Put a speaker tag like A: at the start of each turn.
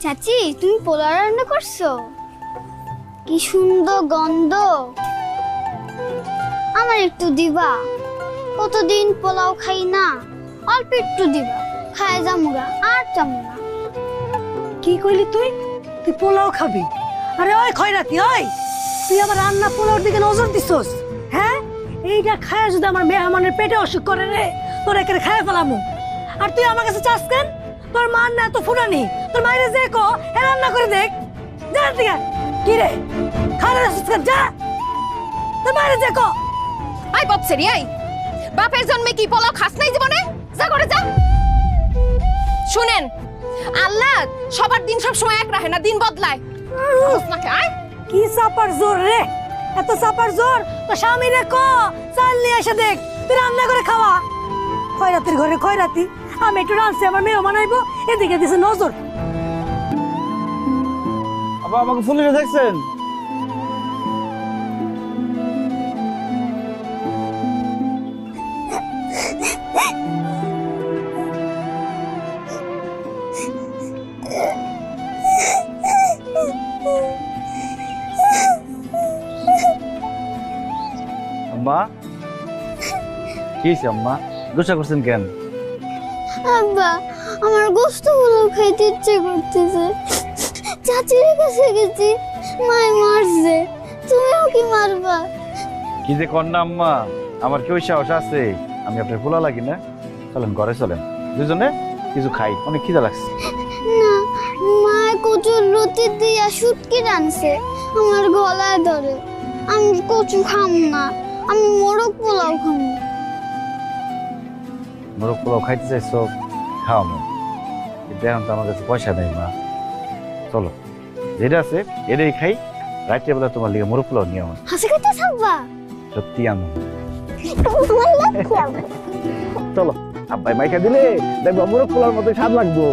A: চাচি তুমি পোলাও রান্না করছো? কি সুন্দর গন্ধ। আমার একটু দিবা? কতদিন পোলাও খাই না, অল্প একটু দিবা, খায় যামুগা আর যামুগা।
B: কি কইলি তুই? তুই পোলাও খাবি? আরে ওই খয়রাতি, ওই তুই আমার রান্না পোলাওর দিকে নজর দিছস? হ্যাঁ, এইটা খায় যদি আমার মেহমানের পেটে অসুখ করে রে, তোর একেবারে খায় ফেলামু। আর তুই আমার কাছে চাস কেন? তোর মান না এত ফুরানি, তোর মায়ের যে কো এ রান্না করে দেখ। যা দিকে কি রে খারে যা, তোর মায়ের যে কো।
C: আই বাপসেরি আই, বাপের জন্মে কি পোলাও খাস নাই জীবনে? যা করে যা। শুনেন, আল্লাহ সবার দিন সব সময় এক রাখে না, দিন বদলায়।
B: কি চাপার জোর রে, এত চাপার জোর? তো স্বামী রে কো চাল নিয়ে এসে দেখ, তুই রান্না করে খাওয়া। খয়রাতির ঘরে খয়রাতি, আমি একটু রাঁধছি, আমার মেয়ে বানাইবো, এদিকে দিছে নজর।
D: আবার আমাকে ফুলিয়ে দেখছেন? আম্মা কি হয়েছে আম্মা? গোসা করছেন কেন?
A: আব্বা, আমার গোশত পোলাও খাইতে ইচ্ছে করতেছে। চাচির কাছে গেছি, মায় মারছে, তুমিও কি মারবা?
D: কি যে কর না আম্মা, আমার কি ওই সাহস আছে? আমি আপনার পোলা লাগি না? চলেন ঘরে চলেন, দুজনে কিছু খাই, অনেক খিদা লাগছে।
A: না, মায় কচুর রুটি দিয়া শুটকি রানছে, আমার গলায় ধরে। আমি কচু খাম না, আমি মোরগ পোলাও খাম।
D: মোরগ পোলাও খাইতে চাইছো? খাও মা, কিন্তু এখন তো আমার কাছে পয়সা নেই মা। চলো, যেটা আছে এটাই খাই, রাত্রে বেলা তোমার লিগে মোরগ পোলাও নিয়ে আমার।
A: হাসি খাইতে থাকবা?
D: সত্যি আনো। চলো, আব্বাই মাইকা দিলে দেখবো মোরগ পোলাওর মতো স্বাদ লাগবো।